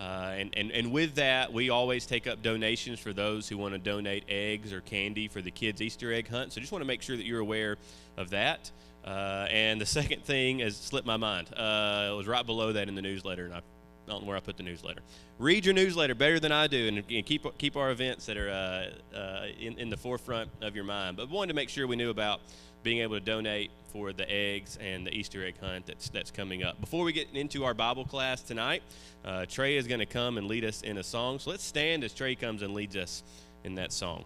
And with that, we always take up donations for those who want to donate eggs or candy for the kids' Easter egg hunt. So just want to make sure that you're aware of that. And the second thing has slipped my mind. It was right below that in the newsletter, and I don't know where I put the newsletter. Read your newsletter better than I do, and keep our events that are in the forefront of your mind. But wanted to make sure we knew about being able to donate for the eggs and the Easter egg hunt that's coming up. Before we get into our Bible class tonight, Trey is going to come and lead us in a song. So let's stand as Trey comes and leads us in that song.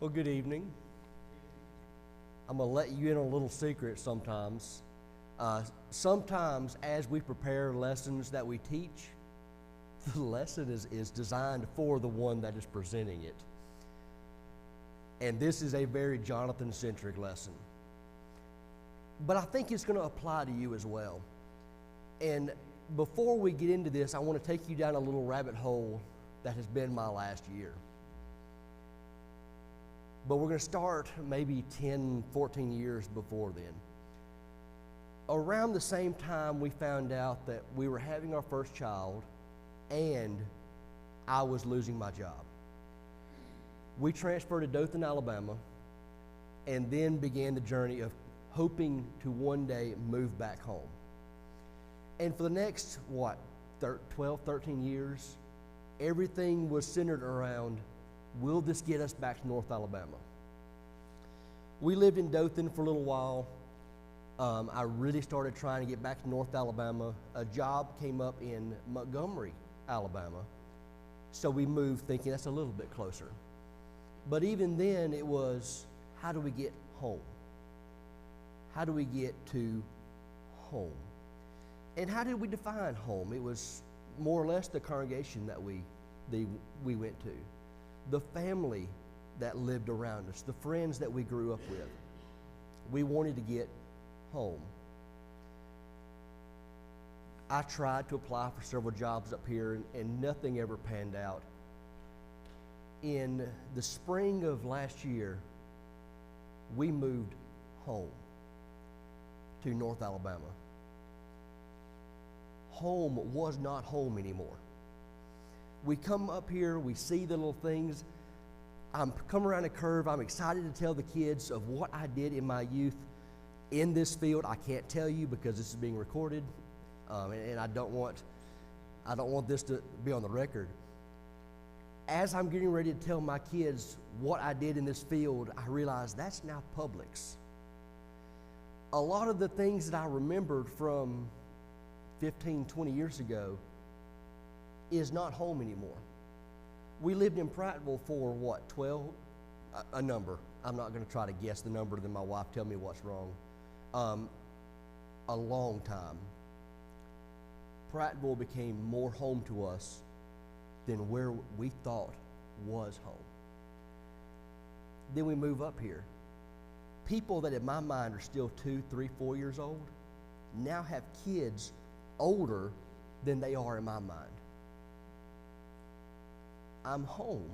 Well, good evening. I'm going to let you in on a little secret sometimes. Sometimes as we prepare lessons that we teach, the lesson is designed for the one that is presenting it. And this is a very Jonathan-centric lesson. But I think it's going to apply to you as well. And before we get into this, I want to take you down a little rabbit hole that has been my last year. But we're going to start maybe 10, 14 years before then. Around the same time, we found out that we were having our first child and I was losing my job. We transferred to Dothan, Alabama, and then began the journey of hoping to one day move back home. And for the next, 12, 13 years, everything was centered around, will this get us back to North Alabama? We lived in Dothan for a little while. I really started trying to get back to North Alabama. A job came up in Montgomery, Alabama. So we moved thinking that's a little bit closer. But even then it was, how do we get home? How do we get to home? And how did we define home? It was more or less the congregation that we went to, the family that lived around us, the friends that we grew up with. We wanted to get home. I tried to apply for several jobs up here, and nothing ever panned out. In the spring of last year, we moved home to North Alabama. Home was not home anymore. We come up here, we see the little things. I'm come around a curve. I'm excited to tell the kids of what I did in my youth in this field. I can't tell you because this is being recorded, and I don't want this to be on the record. As I'm getting ready to tell my kids what I did in this field, I realize that's now Publix. A lot of the things that I remembered from 15, 20 years ago is not home anymore. We lived in Prattville for what, 12? A number. I'm not going to try to guess the number, then my wife tell me what's wrong. A long time. Prattville became more home to us than where we thought was home. Then we move up here. People that in my mind are still 2, 3, 4 years old now have kids older than they are in my mind. I'm home,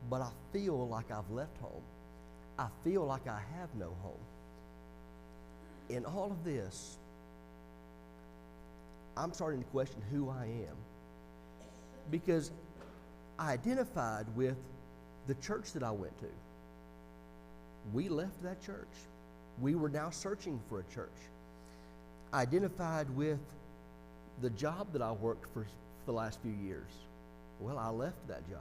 but I feel like I've left home. I feel like I have no home. In all of this, I'm starting to question who I am, because I identified with the church that I went to. We left that church. We were now searching for a church. I identified with the job that I worked for the last few years. Well, I left that job.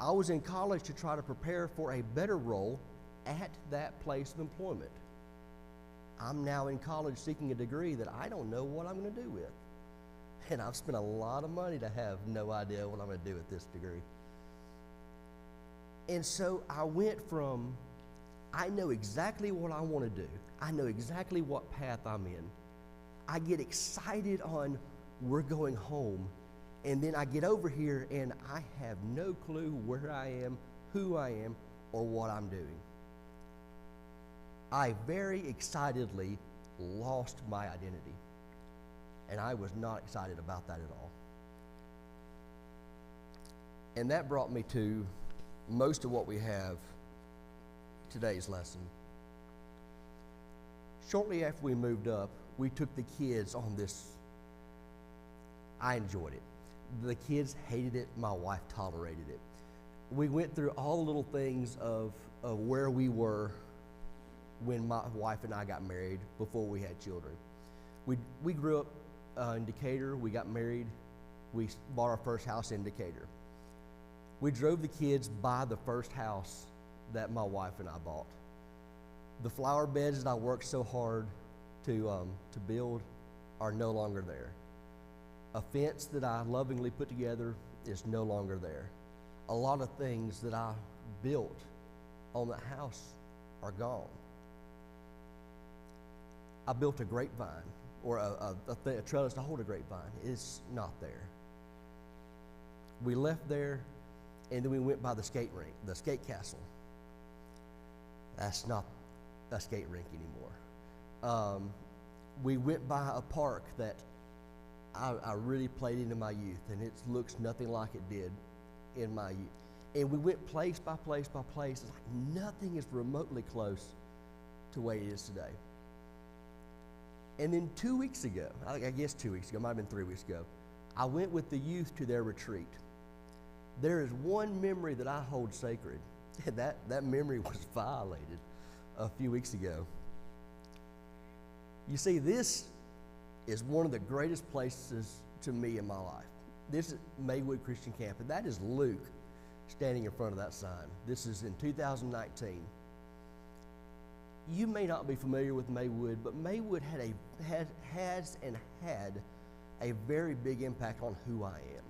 I was in college to try to prepare for a better role at that place of employment. I'm now in college seeking a degree that I don't know what I'm going to do with. And I've spent a lot of money to have no idea what I'm going to do with this degree. And so I went from, I know exactly what I want to do. I know exactly what path I'm in. I get excited on, we're going home. And then I get over here and I have no clue where I am, who I am, or what I'm doing. I very excitedly lost my identity. And I was not excited about that at all. And that brought me to most of what we have today's lesson. Shortly after we moved up, we took the kids on this. I enjoyed it. The kids hated it. My wife tolerated it. We went through all the little things of where we were when my wife and I got married before we had children. We grew up in Decatur. We got married. We bought our first house in Decatur. We drove the kids by the first house that my wife and I bought. The flower beds that I worked so hard to build are no longer there. A fence that I lovingly put together is no longer there. A lot of things that I built on the house are gone. I built a grapevine, or a trellis to hold a grapevine. It's not there. We left there, and then we went by the skate rink, the skate castle. That's not a skate rink anymore. We went by a park that I really played in my youth, and it looks nothing like it did in my youth. And we went place by place by place. It's like nothing is remotely close to the way it is today. And then 2 weeks ago, I guess 2 weeks ago, it might have been 3 weeks ago, I went with the youth to their retreat. There is one memory that I hold sacred, and that memory was violated a few weeks ago. You see, this is one of the greatest places to me in my life. This is Maywood Christian Camp, and that is Luke standing in front of that sign. This is in 2019. You may not be familiar with Maywood, but Maywood has had a very big impact on who I am.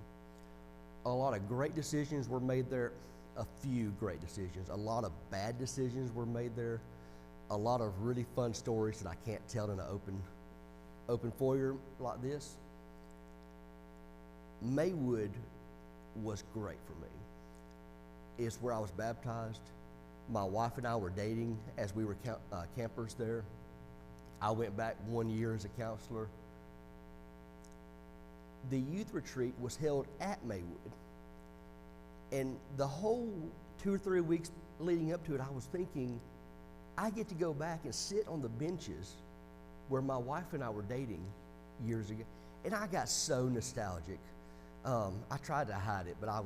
A lot of great decisions were made there, a few great decisions. A lot of bad decisions were made there. A lot of really fun stories that I can't tell in an open foyer like this. Maywood was great for me. It's where I was baptized. My wife and I were dating as we were campers there. I went back 1 year as a counselor. The youth retreat was held at Maywood. And the whole 2 or 3 weeks leading up to it, I was thinking, I get to go back and sit on the benches where my wife and I were dating years ago. And I got so nostalgic. I tried to hide it, but I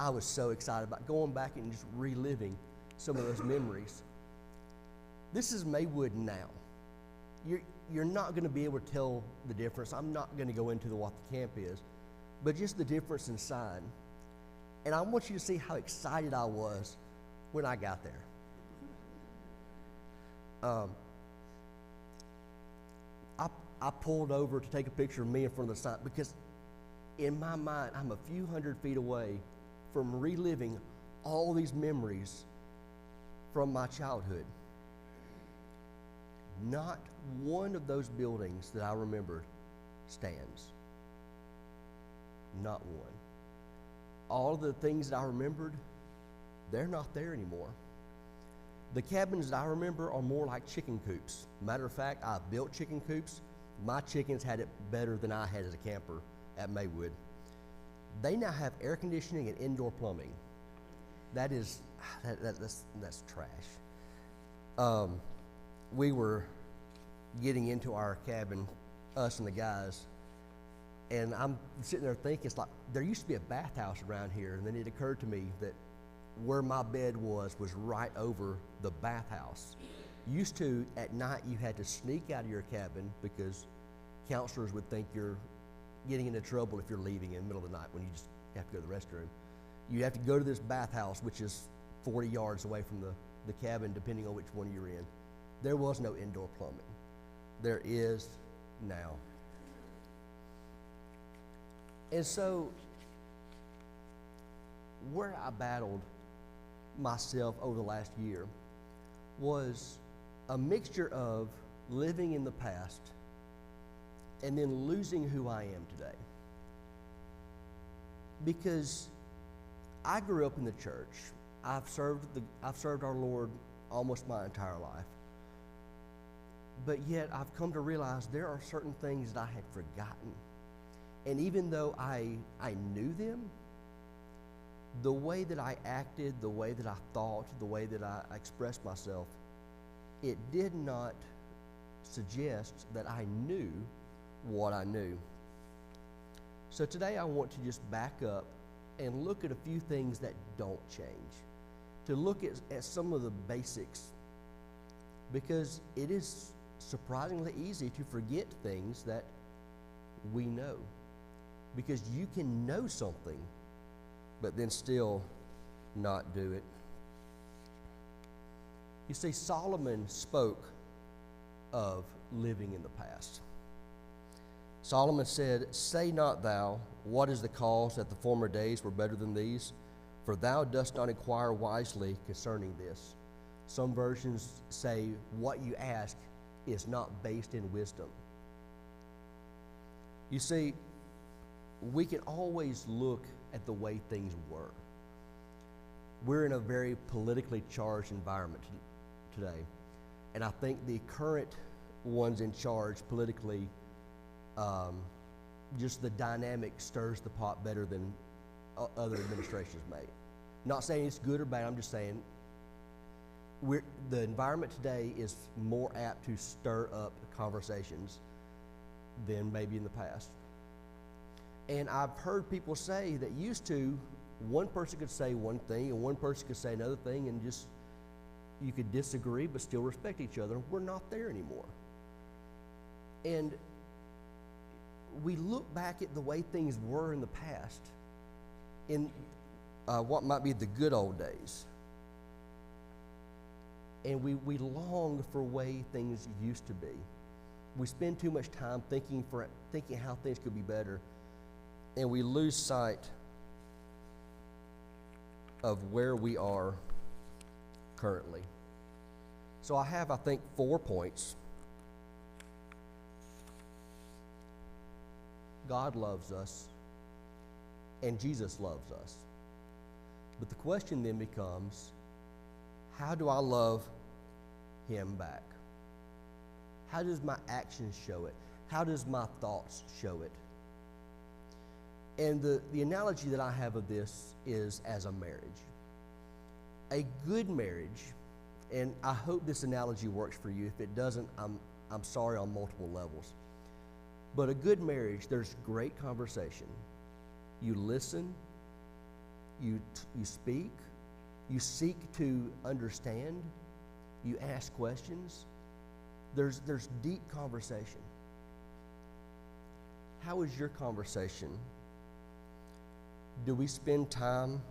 was so excited about going back and just reliving some of those memories. This is Maywood now. You're not going to be able to tell the difference. I'm not going to go into what the camp is, but just the difference inside. And I want you to see how excited I was when I got there. I pulled over to take a picture of me in front of the sign because in my mind, I'm a few hundred feet away from reliving all these memories from my childhood. Not one of those buildings that I remembered stands. Not one. All of the things that I remembered, they're not there anymore. The cabins that I remember are more like chicken coops. Matter of fact, I built chicken coops. My chickens had it better than I had as a camper at Maywood. They now have air conditioning and indoor plumbing. That's trash. We were getting into our cabin, us and the guys, and I'm sitting there thinking, it's like, there used to be a bathhouse around here, and then it occurred to me that where my bed was right over the bathhouse. Used to, at night, you had to sneak out of your cabin because counselors would think you're getting into trouble if you're leaving in the middle of the night when you just have to go to the restroom. You have to go to this bathhouse, which is 40 yards away from the cabin, depending on which one you're in. There was no indoor plumbing. There is now. And so, where I battled myself over the last year was a mixture of living in the past and then losing who I am today. Because I grew up in the church. I've served our Lord almost my entire life. But yet I've come to realize there are certain things that I had forgotten. And even though I knew them, the way that I acted, the way that I thought, the way that I expressed myself, it did not suggest that I knew what I knew. So today I want to just back up and look at a few things that don't change, to look at some of the basics, because it is surprisingly easy to forget things that we know, because you can know something but then still not do it. You see, Solomon spoke of living in the past. Solomon said, "Say not thou, what is the cause that the former days were better than these? For thou dost not inquire wisely concerning this." Some versions say, what you ask is not based in wisdom. You see, we can always look at the way things were. We're in a very politically charged environment today, and I think the current ones in charge politically, just the dynamic stirs the pot better than other administrations may. Not saying it's good or bad, I'm just saying the environment today is more apt to stir up conversations than maybe in the past. And I've heard people say that used to, one person could say one thing and one person could say another thing, and just you could disagree but still respect each other. We're not there anymore. And we look back at the way things were in the past, in what might be the good old days, and we long for way things used to be. We spend too much time thinking how things could be better, and we lose sight of where we are currently. So I have, I think, 4 points. God loves us. and Jesus loves us. But the question then becomes, how do I love him back? How does my actions show it? How does my thoughts show it? And the analogy that I have of this is as a marriage. A good marriage, and I hope this analogy works for you. If it doesn't, I'm sorry on multiple levels. But a good marriage, there's great conversation. You listen, you speak, you seek to understand, you ask questions. There's deep conversation. How is your conversation? Do we spend time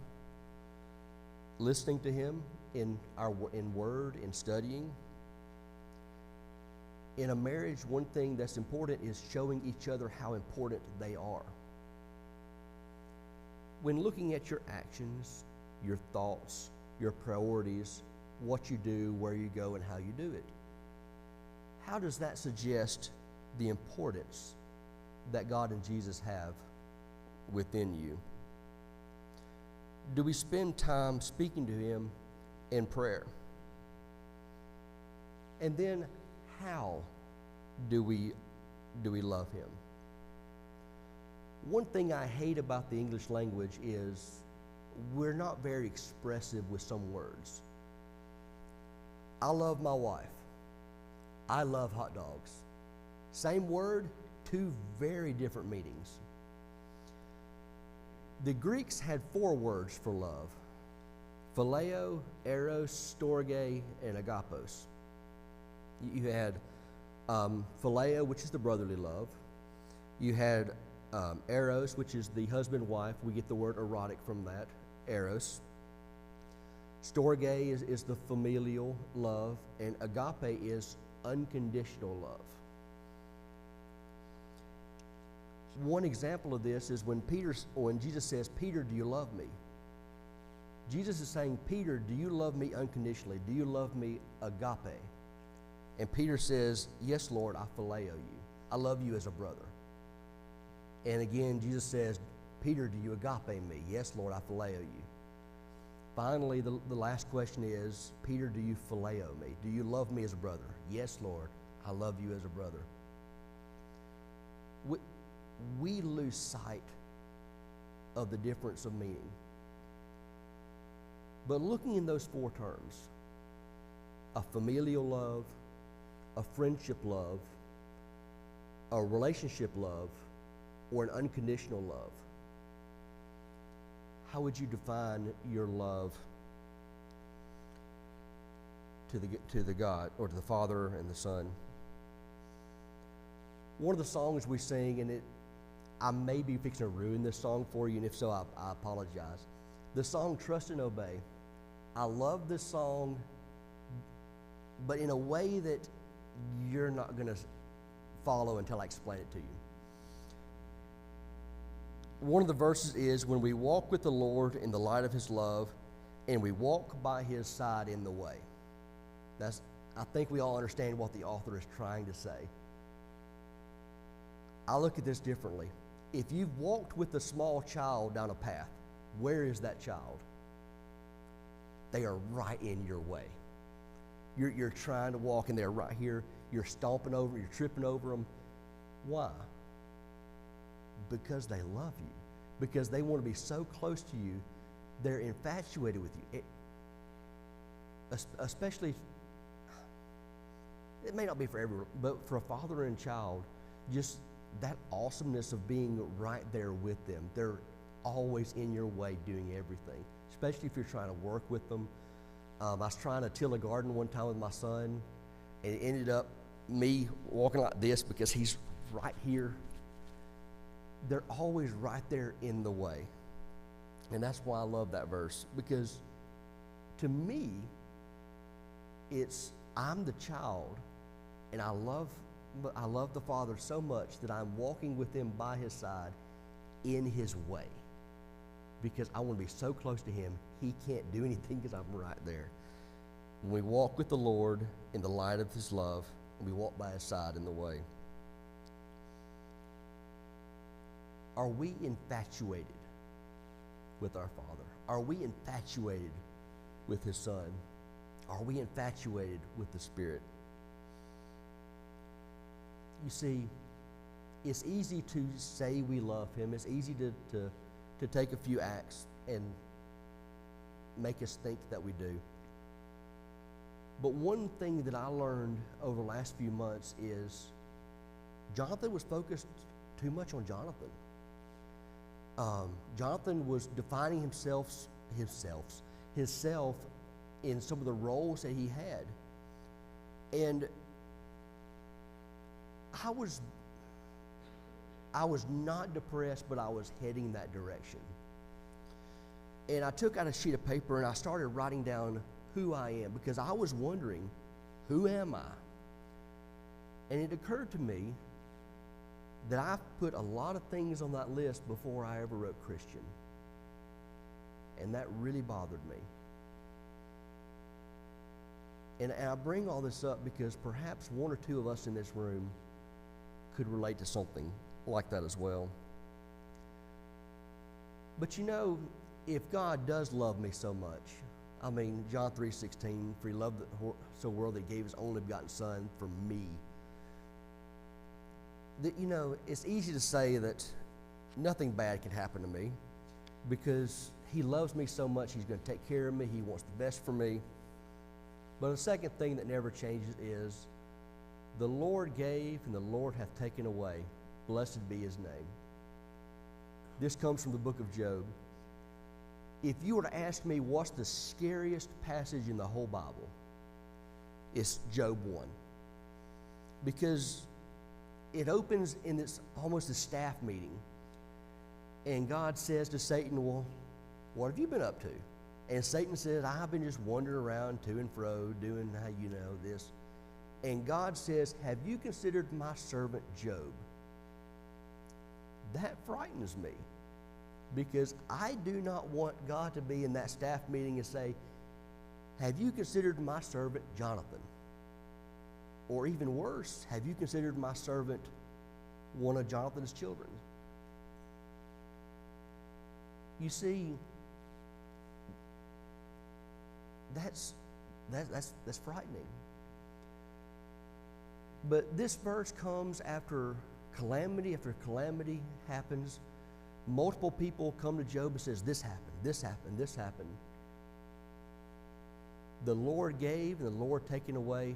listening to him in word, in studying? In a marriage, one thing that's important is showing each other how important they are. When looking at your actions, your thoughts, your priorities, what you do, where you go, and how you do it, how does that suggest the importance that God and Jesus have within you? Do we spend time speaking to him in prayer? And then how do we love him? One thing I hate about the English language is we're not very expressive with some words. I love my wife. I love hot dogs. Same word, two very different meanings. The Greeks had 4 words for love: phileo, eros, storge, and agapos. You had phileo, which is the brotherly love. You had eros, which is the husband-wife. We get the word erotic from that, eros. Storge is the familial love, and agape is unconditional love. One example of this is when Jesus says, "Peter, do you love me?" Jesus is saying, "Peter, do you love me unconditionally? Do you love me agape?" And Peter says, "Yes, Lord, I phileo you. I love you as a brother." And again, Jesus says, "Peter, do you agape me?" "Yes, Lord, I phileo you." Finally, the last question is, "Peter, do you phileo me? Do you love me as a brother?" "Yes, Lord, I love you as a brother." We lose sight of the difference of meaning. But looking in those 4 terms, a familial love, a friendship love, a relationship love, or an unconditional love, how would you define your love to the God, or to the Father and the Son? One of the songs we sing, and I may be fixing to ruin this song for you, and if so, I apologize. The song "Trust and Obey." I love this song, but in a way that you're not going to follow until I explain it to you. One of the verses is, "When we walk with the Lord in the light of his love, and we walk by his side in the way." I think we all understand what the author is trying to say. I look at this differently. If you've walked with a small child down a path, where is that child? They are right in your way. You're trying to walk, and they're right here. You're stomping over, you're tripping over them. Why? Because they love you. Because they want to be so close to you. They're infatuated with you. Especially, it may not be for everyone, but for a father and child, just that awesomeness of being right there with them. They're always in your way doing everything, especially if you're trying to work with them. I was trying to till a garden one time with my son, and it ended up me walking like this because he's right here. They're always right there in the way. And that's why I love that verse, because to me, I'm the child, and I love the Father so much that I'm walking with him by his side in his way, because I want to be so close to him, he can't do anything because I'm right there. When we walk with the Lord in the light of his love, and we walk by his side in the way. Are we infatuated with our Father? Are we infatuated with His Son? Are we infatuated with the Spirit? You see, it's easy to say we love Him. It's easy to take a few acts and make us think that we do. But one thing that I learned over the last few months is Jonathan was focused too much on Jonathan. Jonathan was defining himself in some of the roles that he had. And I was not depressed, but I was heading that direction. And I took out a sheet of paper and I started writing down who I am, because I was wondering, who am I? And it occurred to me that I put a lot of things on that list before I ever wrote Christian. And that really bothered me. And I bring all this up because perhaps one or two of us in this room could relate to something like that as well. But you know, if God does love me so much, I mean, John 3:16, for He loved the world that He gave His only begotten Son for me. That, you know, it's easy to say that nothing bad can happen to me because He loves me so much, He's going to take care of me, He wants the best for me. But the second thing that never changes is, the Lord gave and the Lord hath taken away. Blessed be His name. This comes from the book of Job. If you were to ask me what's the scariest passage in the whole Bible, it's Job 1. Because it opens in this almost a staff meeting. And God says to Satan, well, what have you been up to? And Satan says, I've been just wandering around to and fro, doing how you know this. And God says, have you considered my servant Job? That frightens me, because I do not want God to be in that staff meeting and say, have you considered my servant Jonathan? Or even worse, have you considered my servant one of Jonathan's children? You see, that's frightening. But this verse comes after calamity after calamity happens. Multiple people come to Job and says, this happened, this happened, this happened. The Lord gave and the Lord taken away,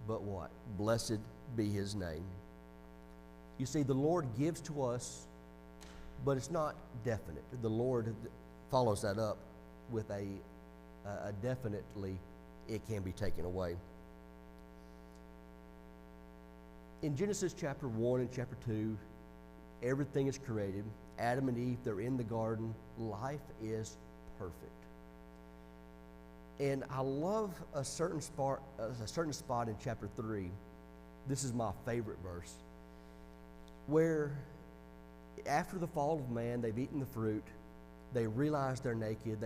but what? Blessed be His name. You see, the Lord gives to us, but it's not definite. The Lord follows that up with a definitely, it can be taken away. In Genesis chapter 1 and chapter 2, everything is created. Adam and Eve, they're in the garden. Life is perfect. And I love a certain spot in chapter 3. This is my favorite verse, where after the fall of man, they've eaten the fruit. They realize they're naked.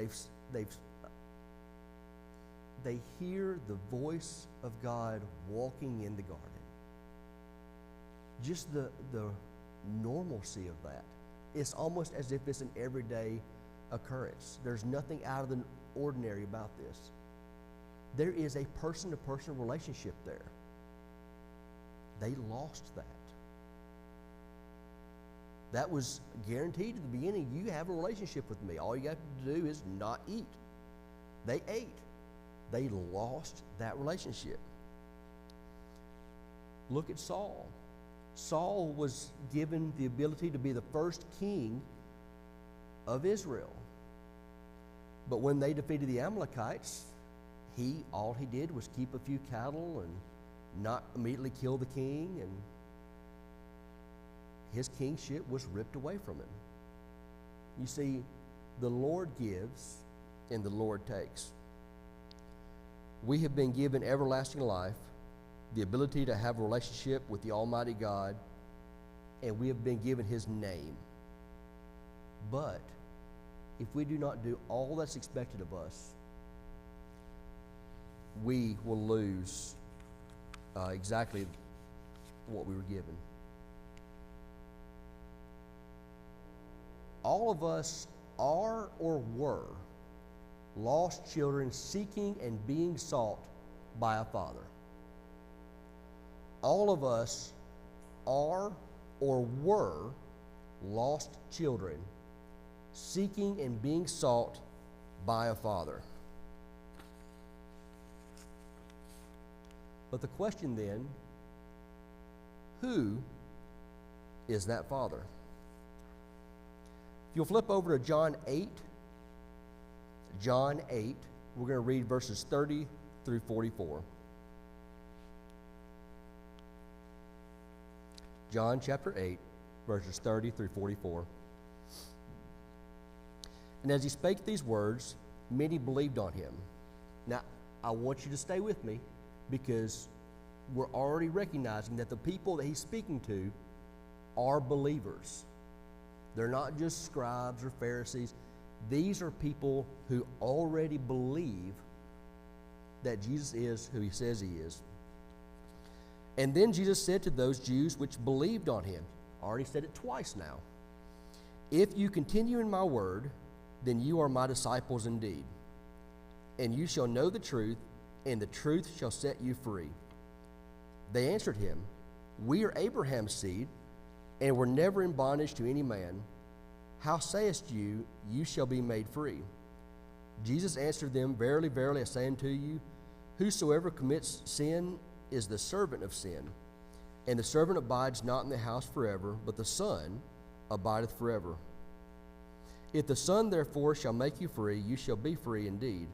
They hear the voice of God walking in the garden. Just the normalcy of that. It's almost as if it's an everyday occurrence. There's nothing out of the ordinary about this. There is a person-to-person relationship there. They lost that. That was guaranteed at the beginning. You have a relationship with me. All you have to do is not eat. They ate. They lost that relationship. Look at Saul. Saul was given the ability to be the first king of Israel. But when they defeated the Amalekites, all he did was keep a few cattle and not immediately kill the king, and his kingship was ripped away from him. You see, the Lord gives and the Lord takes. We have been given everlasting life, the ability to have a relationship with the Almighty God, and we have been given His name. But if we do not do all that's expected of us, we will lose exactly what we were given. All of us are or were lost children seeking and being sought by a father. All of us are or were lost children seeking and being sought by a father. But the question then, who is that father? If you'll flip over to John 8, we're going to read verses 30 through 44. John chapter 8, verses 30 through 44. And as he spake these words, many believed on him. Now, I want you to stay with me because we're already recognizing that the people that he's speaking to are believers. They're not just scribes or Pharisees. These are people who already believe that Jesus is who he says he is. And then Jesus said to those Jews which believed on him, I already said it twice now, if you continue in my word, then you are my disciples indeed. And you shall know the truth, and the truth shall set you free. They answered him, we are Abraham's seed, and were never in bondage to any man. How sayest you, you shall be made free? Jesus answered them, verily, verily, I say unto you, whosoever commits sin is the servant of sin. And the servant abides not in the house forever, but the Son abideth forever. If the Son therefore shall make you free, you shall be free indeed.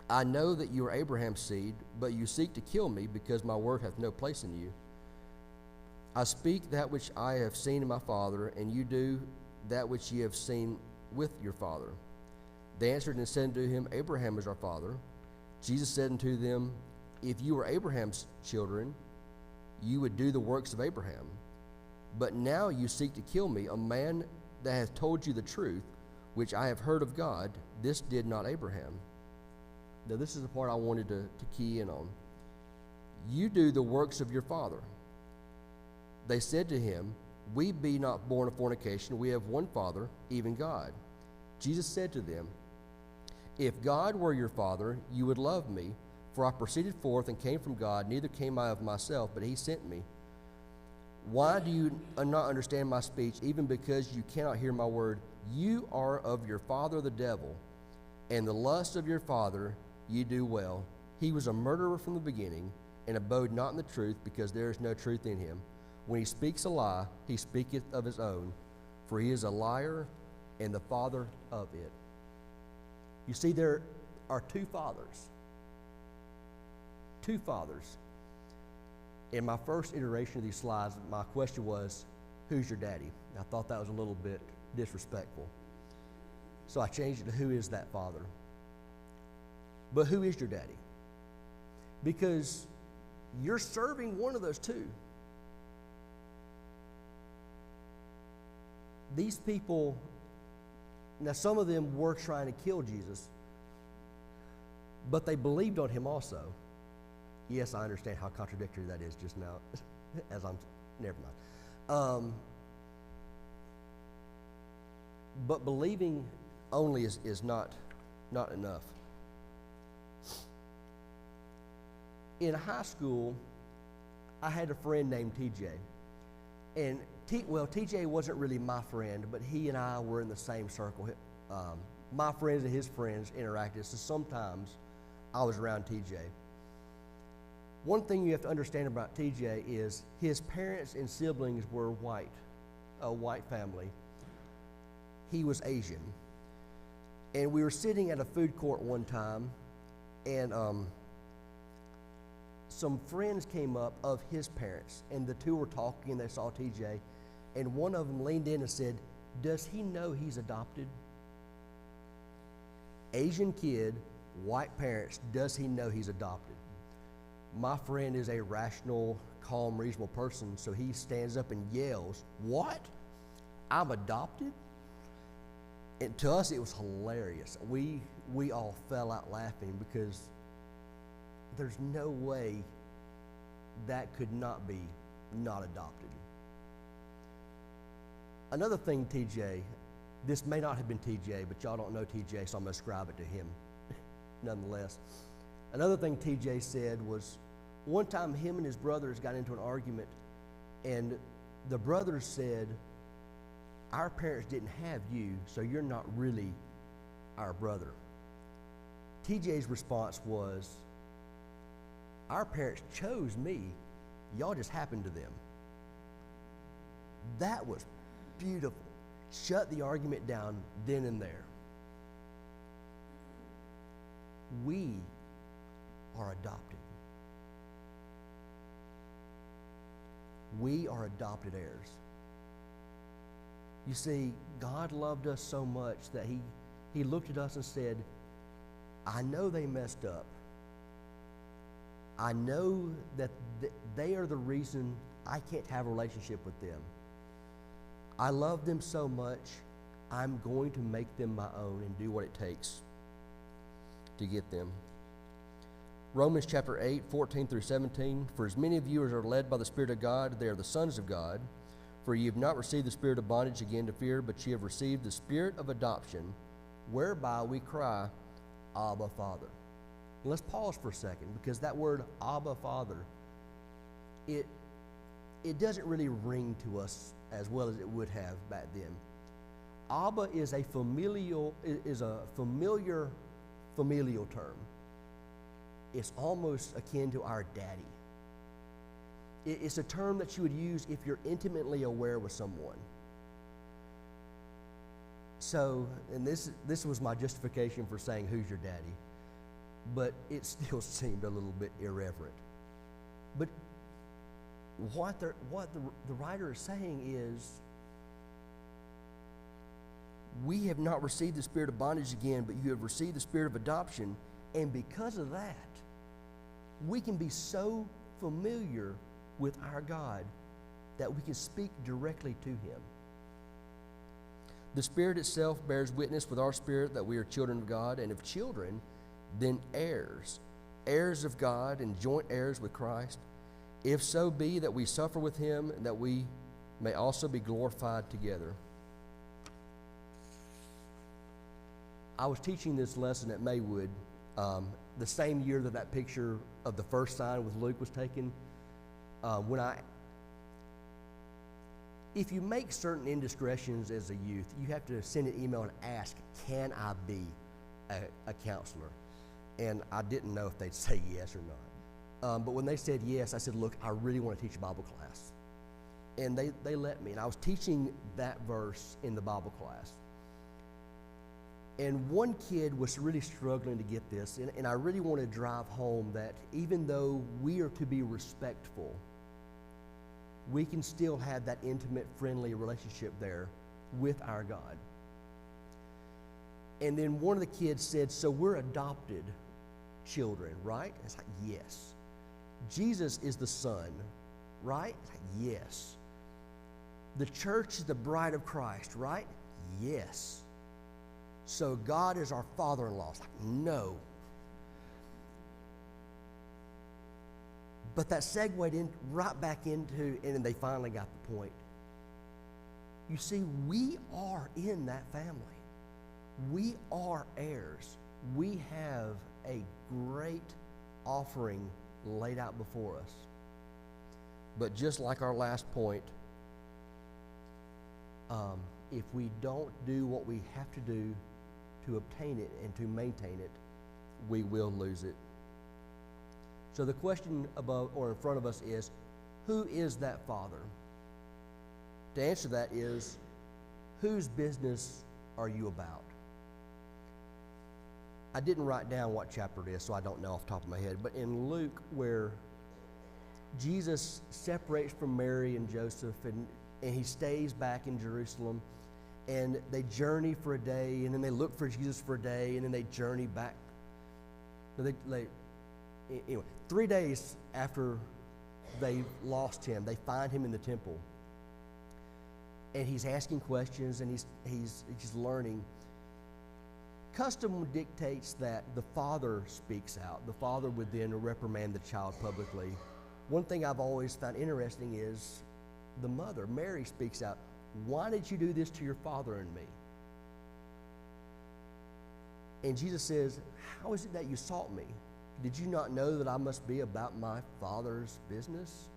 I know that you are Abraham's seed, but you seek to kill me, because my word hath no place in you. I speak that which I have seen in my Father, and you do that which ye have seen with your father. They answered and said unto him, Abraham is our father. Jesus said unto them, if you were Abraham's children, you would do the works of Abraham. But now you seek to kill me, a man that hath told you the truth, which I have heard of God. This did not Abraham. Now this is the part I wanted to key in on. You do the works of your father. They said to him, we be not born of fornication, we have one Father, even God. Jesus said to them, if God were your Father, you would love me, for I proceeded forth and came from God, neither came I of myself, but he sent me. Why do you not understand my speech, even because you cannot hear my word? You are of your father the devil, and the lust of your father you do well. He was a murderer from the beginning, and abode not in the truth, because there is no truth in him. When he speaks a lie, he speaketh of his own, for he is a liar and the father of it. You see, there are two fathers. Two fathers. In my first iteration of these slides, my question was, who's your daddy? I thought that was a little bit disrespectful. So I changed it to, who is that father? But who is your daddy? Because you're serving one of those two. These people, now some of them were trying to kill Jesus, but they believed on him also. Yes, I understand how contradictory that is just now, never mind. But believing only is not enough. In high school, I had a friend named TJ. And TJ wasn't really my friend, but he and I were in the same circle. My friends and his friends interacted, so sometimes I was around TJ. One thing you have to understand about TJ is his parents and siblings were white, a white family. He was Asian. And we were sitting at a food court one time, and some friends came up of his parents, and the two were talking, and they saw TJ, and one of them leaned in and said, does he know he's adopted? Asian kid, white parents, does he know he's adopted? My friend is a rational, calm, reasonable person, so he stands up and yells, what? I'm adopted? And to us, it was hilarious. We all fell out laughing because there's no way that could not be not adopted. Another thing TJ This may not have been TJ, but y'all don't know TJ, so I'm going to ascribe it to him nonetheless. Another thing TJ said was one time him and his brothers got into an argument, and the brothers said, our parents didn't have you, so you're not really our brother. TJ's response was, our parents chose me, y'all just happened to them. That was beautiful. Shut the argument down then and there. We are adopted. We are adopted heirs. You see, God loved us so much that he looked at us and said, I know they messed up. I know that they are the reason I can't have a relationship with them. I love them so much, I'm going to make them my own and do what it takes to get them. Romans chapter 8, 14 through 17, for as many of you as are led by the Spirit of God, they are the sons of God. For ye have not received the spirit of bondage again to fear, but ye have received the Spirit of adoption, whereby we cry, Abba, Father. And let's pause for a second, because that word Abba, Father, it doesn't really ring to us as well as it would have back then. Abba is a familiar term. It's almost akin to our daddy. It's a term that you would use if you're intimately aware with someone. So, and this was my justification for saying, who's your daddy? But it still seemed a little bit irreverent. But what the writer is saying is, we have not received the spirit of bondage again, but you have received the spirit of adoption, and because of that, we can be so familiar with our God that we can speak directly to him. The Spirit itself bears witness with our spirit that we are children of God, and if children, then heirs, heirs of God and joint heirs with Christ, if so be that we suffer with him, and that we may also be glorified together. I was teaching this lesson at Maywood the same year that picture of the first sign with Luke was taken. If you make certain indiscretions as a youth, you have to send an email and ask, can I be a counselor? And I didn't know if they'd say yes or not. But when they said yes, I said, look, I really want to teach a Bible class. And they let me. And I was teaching that verse in the Bible class. And one kid was really struggling to get this. And I really want to drive home that even though we are to be respectful, we can still have that intimate, friendly relationship there with our God. And then one of the kids said, so we're adopted children, right? It's like, yes. Jesus is the Son, right? It's like, yes. The church is the bride of Christ, right? Yes. So God is our father-in-law. It's like, no. But that segued right back into, and then they finally got the point. You see, we are in that family. We are heirs. We have a great offering laid out before us. But just like our last point, if we don't do what we have to do to obtain it and to maintain it, we will lose it. So the question above or in front of us is, who is that Father? To answer that is, whose business are you about? I didn't write down what chapter it is, so I don't know off the top of my head. But in Luke, where Jesus separates from Mary and Joseph, and he stays back in Jerusalem, and they journey for a day, and then they look for Jesus for a day, and then they journey back. Anyway, 3 days after they lost him, they find him in the temple. And he's asking questions, and he's learning. Custom dictates that the father speaks out. The father would then reprimand the child publicly. One thing I've always found interesting is the mother, Mary, speaks out. Why did you do this to your father and me? And Jesus says, how is it that you sought me? Did you not know that I must be about my Father's business?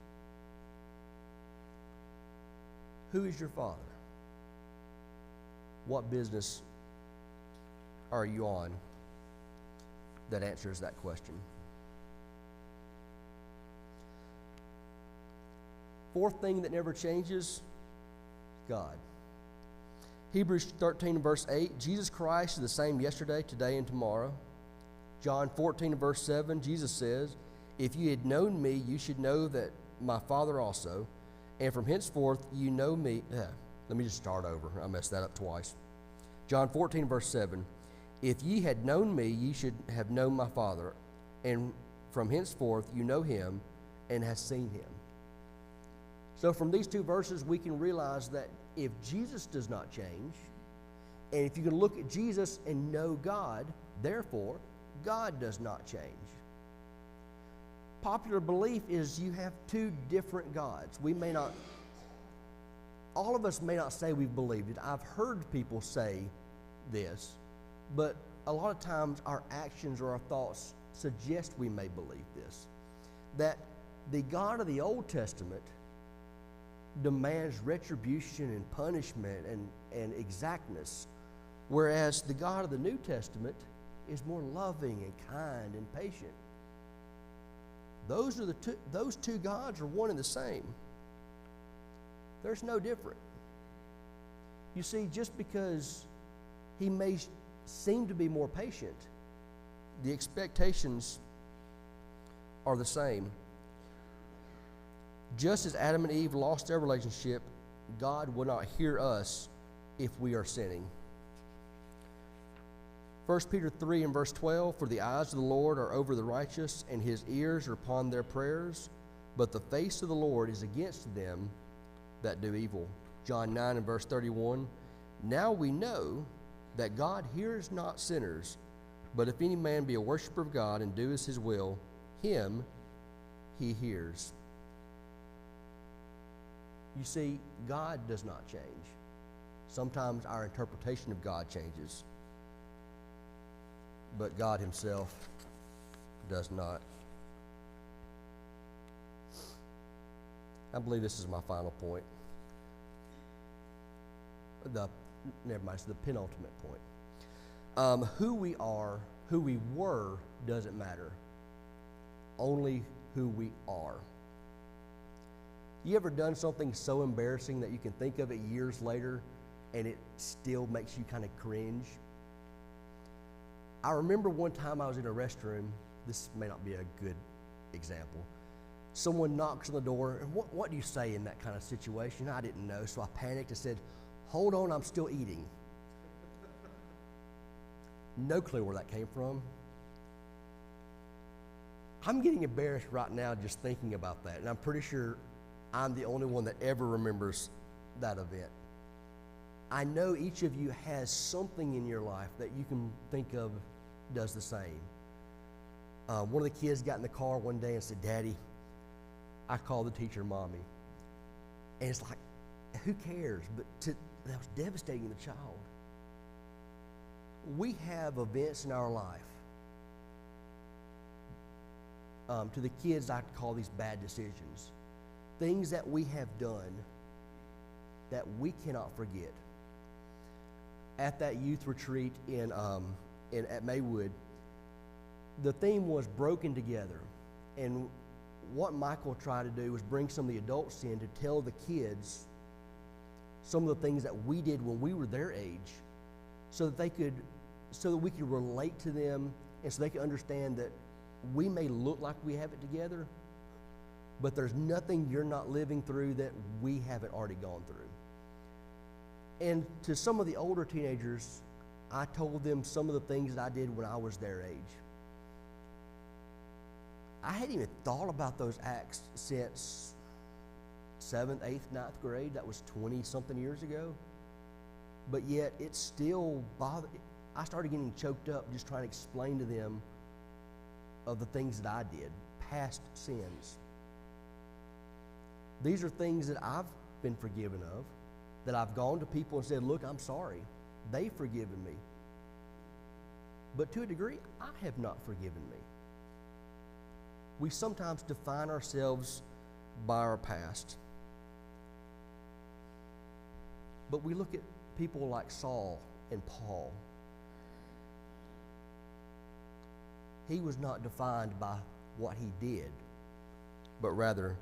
Who is your Father? What business are you on that answers that question? Fourth thing that never changes, God. Hebrews 13 verse 8, Jesus Christ is the same yesterday, today, and tomorrow. John 14 verse 7, Jesus says, if you had known me, you should know that my Father also, and from henceforth you know me. Let me just start over. I messed that up twice. John 14 verse 7, if ye had known me, ye should have known my Father, and from henceforth you know him and have seen him. So from these two verses, we can realize that if Jesus does not change, and if you can look at Jesus and know God, therefore, God does not change. Popular belief is you have two different gods. All of us may not say we've believed it. I've heard people say this, but a lot of times our actions or our thoughts suggest we may believe this, that the God of the Old Testament demands retribution and punishment and exactness, whereas the God of the New Testament is more loving and kind and patient. Those two gods are one and the same. There's no different. You see, just because he may seem to be more patient, the expectations are the same. Just as Adam and Eve lost their relationship, God will not hear us if we are sinning. 1 Peter 3 and verse 12, for the eyes of the Lord are over the righteous, and his ears are upon their prayers, but the face of the Lord is against them that do evil. John 9 and verse 31, now we know that God hears not sinners, but if any man be a worshiper of God and doeth his will, him he hears. You see, God does not change. Sometimes our interpretation of God changes, but God himself does not. I believe this is my final point. The penultimate point. Who we are, who we were, doesn't matter. Only who we are. You ever done something so embarrassing that you can think of it years later and it still makes you kind of cringe? I remember one time I was in a restroom. This may not be a good example. Someone knocks on the door, and what do you say in that kind of situation? I didn't know, so I panicked and said, hold on, I'm still eating. No clue where that came from. I'm getting embarrassed right now just thinking about that, and I'm pretty sure I'm the only one that ever remembers that event. I know each of you has something in your life that you can think of does the same. One of the kids got in the car one day and said, Daddy, I called the teacher Mommy. And it's like, who cares? But that was devastating to the child. We have events in our life. To the kids, I call these bad decisions. Things that we have done that we cannot forget. At that youth retreat at Maywood, the theme was broken together. And what Michael tried to do was bring some of the adults in to tell the kids some of the things that we did when we were their age, so that we could relate to them, and so they could understand that we may look like we have it together, but there's nothing you're not living through that we haven't already gone through. And to some of the older teenagers, I told them some of the things that I did when I was their age. I hadn't even thought about those acts since 7th, 8th, 9th grade. That was 20-something years ago. But yet, it still bothered. I started getting choked up just trying to explain to them of the things that I did, past sins. These are things that I've been forgiven of, that I've gone to people and said, look, I'm sorry. They've forgiven me. but to a degree, I have not forgiven me. We sometimes define ourselves by our past. But we look at people like Saul and Paul. He was not defined by what he did, but rather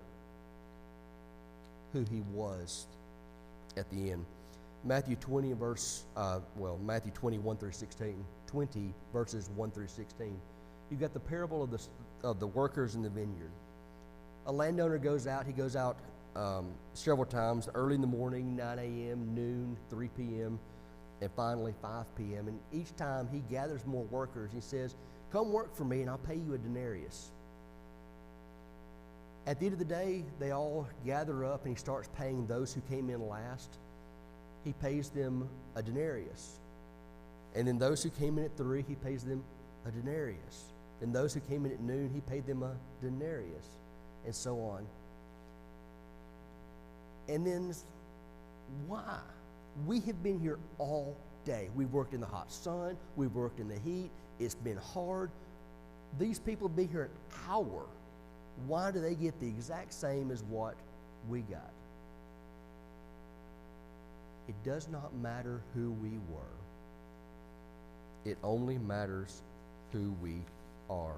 who he was at the end. Matthew 20 Matthew 21 through 16, 20 verses 1 through 16. You've got the parable of the workers in the vineyard. A landowner goes out. He goes out several times, early in the morning, 9 a.m., noon, 3 p.m., and finally 5 p.m. And each time he gathers more workers. He says, "Come work for me and I'll pay you a denarius." At the end of the day, they all gather up and he starts paying those who came in last. He pays them a denarius. And then those who came in at 3, he pays them a denarius. And those who came in at noon, he paid them a denarius, and so on. And then, why? We have been here all day. We've worked in the hot sun. We've worked in the heat. It's been hard. These people have been here an hour. Why do they get the exact same as what we got? It does not matter who we were. It only matters who we are.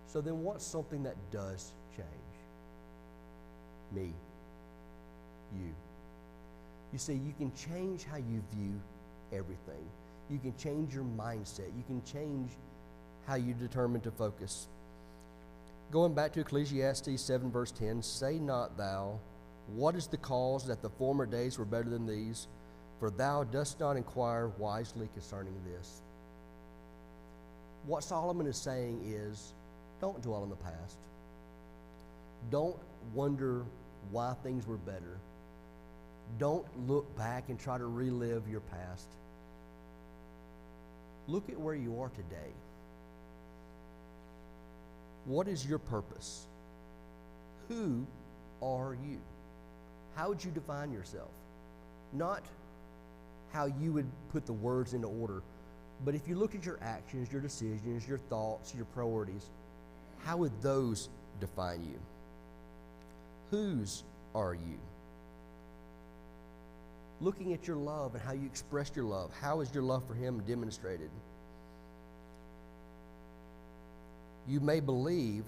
So then what's something that does change? Me. You. You see, you can change how you view everything. You can change your mindset. You can change how you determine to focus. Going back to Ecclesiastes 7 verse 10, "Say not thou, what is the cause that the former days were better than these? For thou dost not inquire wisely concerning this." What Solomon is saying is, don't dwell on the past. Don't wonder why things were better. Don't look back and try to relive your past. Look at where you are today. What is your purpose? Who are you? How would you define yourself? Not how you would put the words into order, but if you look at your actions, your decisions, your thoughts, your priorities, how would those define you? Whose are you? Looking at your love and how you expressed your love, how is your love for Him demonstrated? You may believe,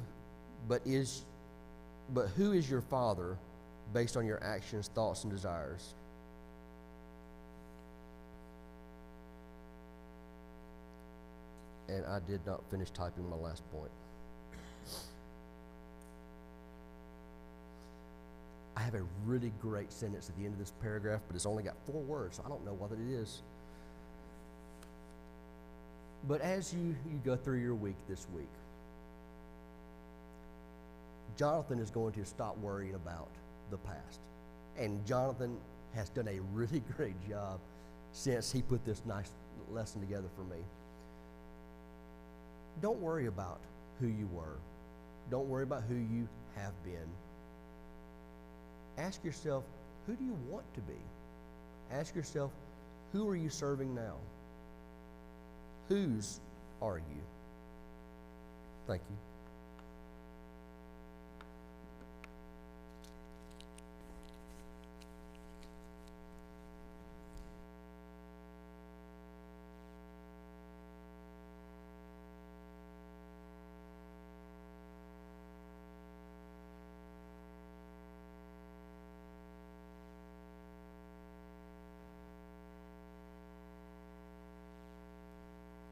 but who is your Father based on your actions, thoughts, and desires? And I did not finish typing my last point. I have a really great sentence at the end of this paragraph, but it's only got 4 words, so I don't know what it is. But as you go through your week this week, Jonathan is going to stop worrying about the past. And Jonathan has done a really great job since he put this nice lesson together for me. Don't worry about who you were. Don't worry about who you have been. Ask yourself, who do you want to be? Ask yourself, who are you serving now? Whose are you? Thank you.